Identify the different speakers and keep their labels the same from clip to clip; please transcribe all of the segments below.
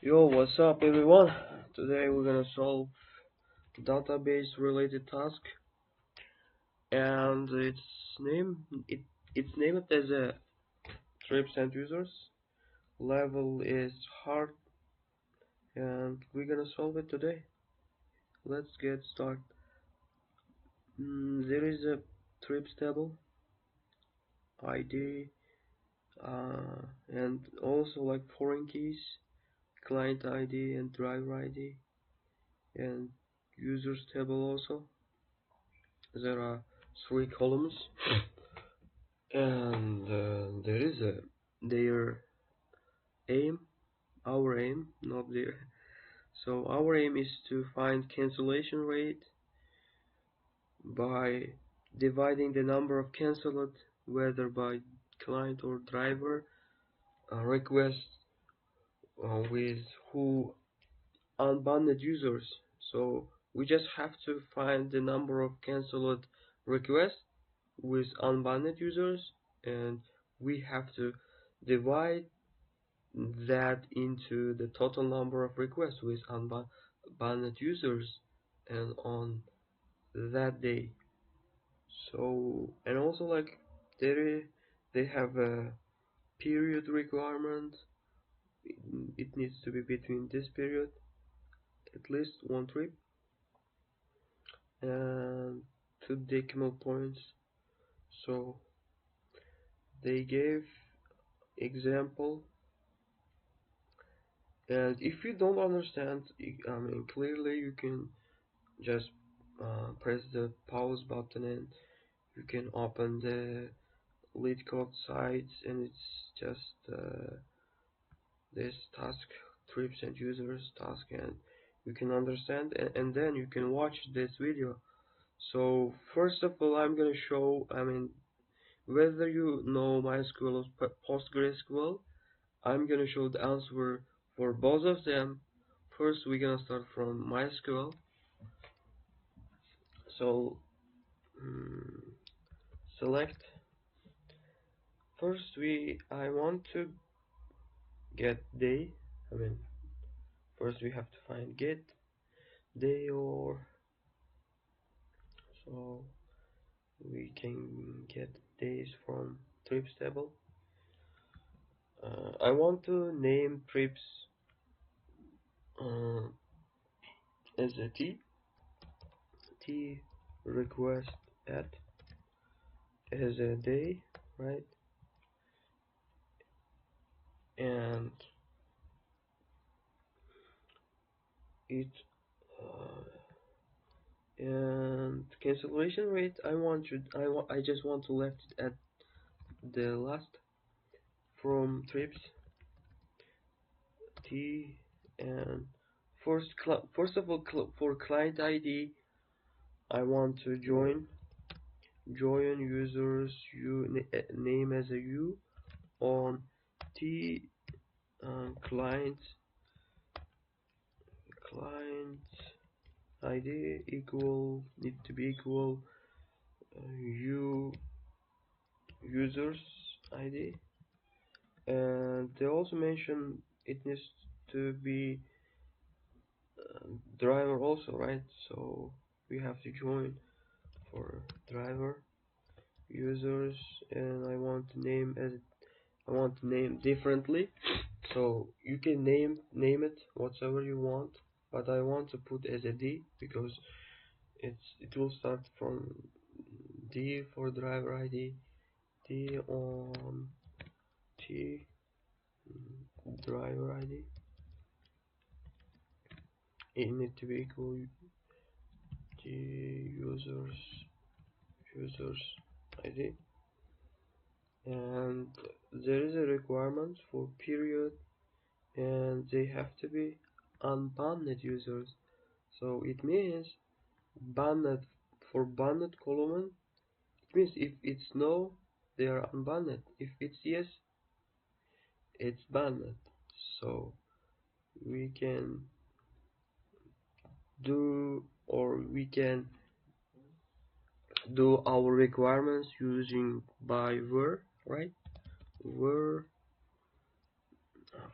Speaker 1: Yo, what's up everyone? Today we're gonna solve database related task and it's named as a trips and users. Level is hard and we're gonna solve it today. Let's get started. There is a trips table, ID, and also like foreign keys, client ID and driver ID, and users table also. There are three columns and there is their aim, our aim, not their. So our aim is to find cancellation rate by dividing the number of cancelled, whether by client or driver, request with who unbanned users. So we just have to find the number of cancelled requests with unbanned users, and we have to divide that into the total number of requests with unbanned users and on that day. So, and also like they have a period requirement. It needs to be between this period, at least one trip, and two decimal points. So they gave example, and if you don't understand, I mean clearly you can just press the pause button and you can open the Leedcode site, and it's just this task, trips and users task, and you can understand, and then you can watch this video. So first of all, I'm gonna show, I mean, whether you know MySQL or PostgreSQL, I'm gonna show the answer for both of them. First we're gonna start from MySQL. So select. First I want to get day. I mean, first we have to find get day, or so we can get days from trips table. I want to name trips as a t request at as a day, right? And it and cancellation rate, I just want to left it at the last from trips t. And first of all, for client ID, I want to join users name as a u on t, client ID need to be equal u users ID, and they also mention it needs to be driver also, right? So we have to join for driver users, and I want to name differently. So you can name it whatever you want, but I want to put as a D because it will start from D for driver ID, D on T driver ID. It need to be equal to users ID, and there is a requirement for period, and they have to be unbanned users. So it means banned. For banned column, it means if it's no, they are unbanned. If it's yes, it's banned. So we can we can do our requirements using by where, right? Where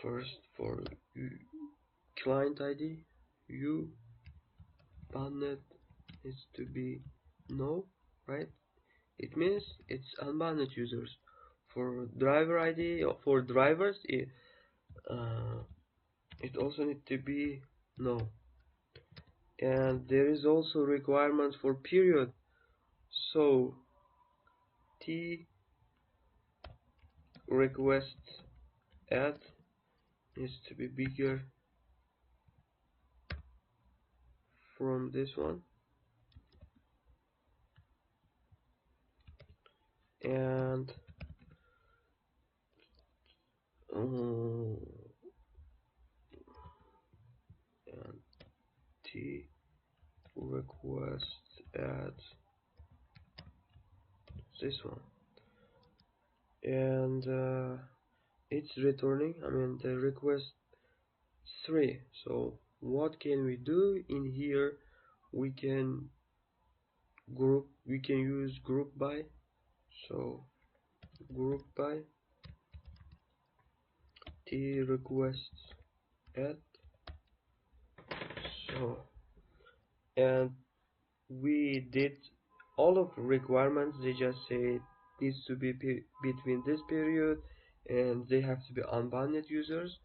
Speaker 1: first for client ID u banned needs to be no, right? It means it's unbanned users. For driver ID or for drivers, it also need to be no. And there is also requirements for period. So t request add needs to be bigger from this one, and and t request add this one, and it's returning, I mean the request 3. So what can we do in here? We can use group by. So group by t requests add. So, and we did all of the requirements. They just say it needs to be between this period and they have to be unbanned users.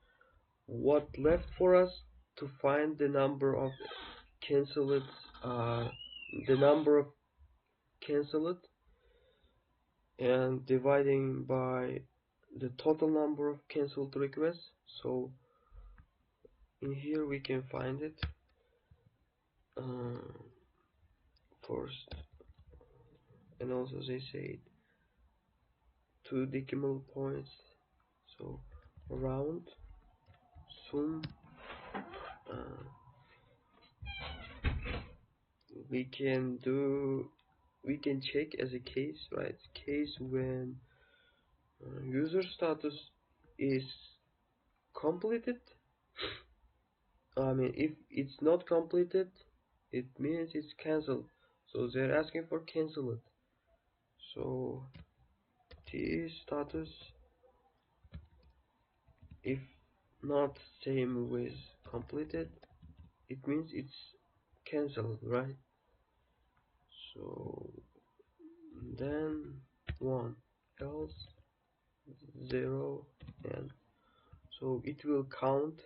Speaker 1: What left for us to find the number of canceled, uh, the number of canceled, and dividing by the total number of canceled requests. So in here we can find it first, and also they say 2 decimal points. So round sum, uh, we can check as a case, right? Case when user status is completed. I mean, if it's not completed, it means it's cancelled. So they're asking for cancel it. So t status, if not same with completed, it means it's cancelled, right? So then 1, else 0, and so it will count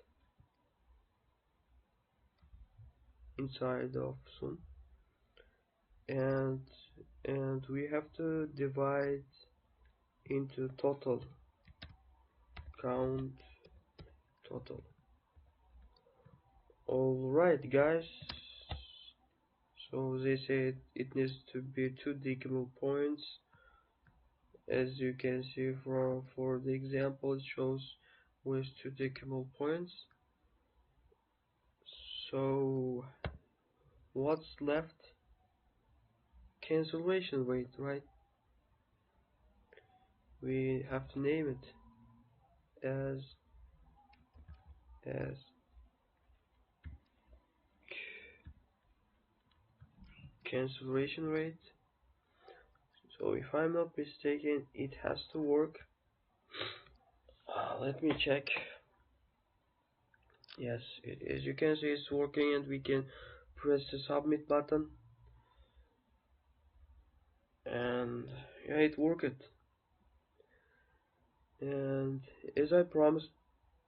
Speaker 1: inside of sum, and we have to divide into total, count total. Alright guys, so they said it needs to be 2 decimal points. As you can see for the example, it shows with 2 decimal points. So what's left? Cancellation rate, right? We have to name it as cancellation rate. So if I'm not mistaken, it has to work. Let me check. Yes, as you can see, it's working, and we can press the submit button, and yeah, it worked. And as I promised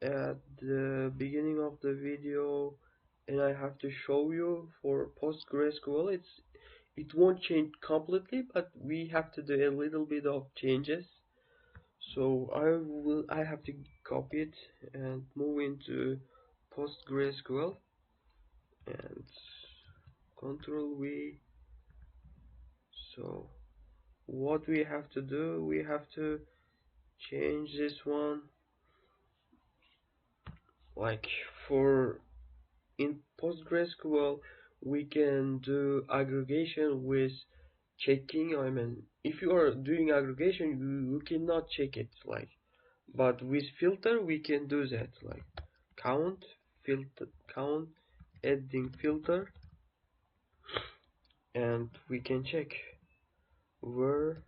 Speaker 1: at the beginning of the video, and I have to show you, for PostgreSQL, it won't change completely, but we have to do a little bit of changes. So I have to copy it and move into PostgreSQL, and Control V. So what we have to do, we have to change this one, like for in PostgreSQL we can do aggregation with checking. I mean, if you are doing aggregation, you cannot check it, like, but with filter we can do that, like count filter, count, adding filter, and we can check where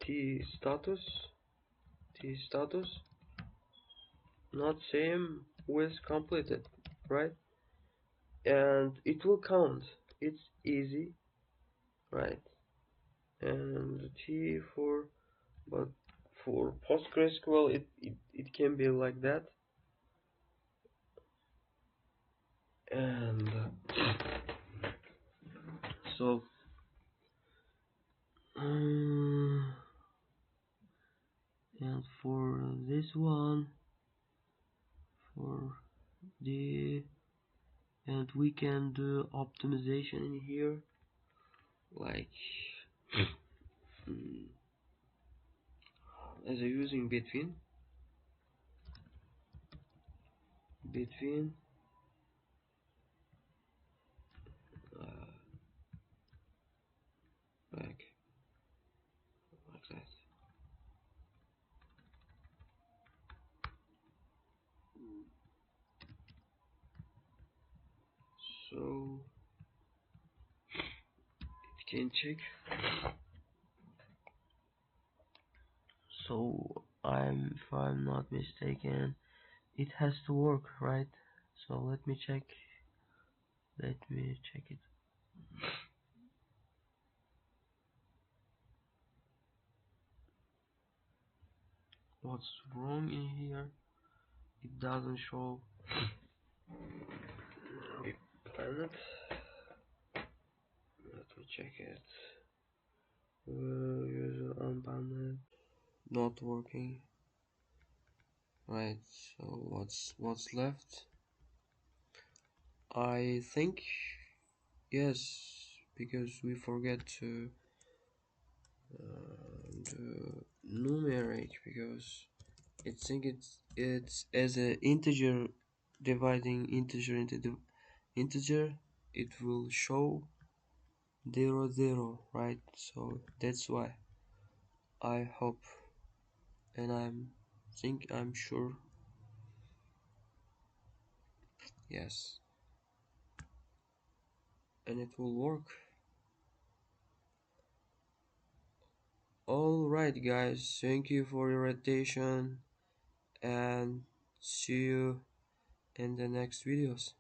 Speaker 1: t status not same with completed, right? And it will count. It's easy, right? And T for, but for PostgreSQL it can be like that. And so and for this one, for the, and we can do optimization in here, like as a using between uh, like that. So it can check. So if I'm not mistaken, it has to work, right? So let me check. Let me check it. What's wrong in here? It doesn't show. We plan it. Let me check it. User unbanned. Not working. Right. So what's left? I think yes, because we forget to do numeric, because I think it's as an integer, dividing integer into the integer, it will show 0 0, right? So that's why I hope, and I'm sure, yes, and it will work. All right, guys, thank you for your attention, and see you in the next videos.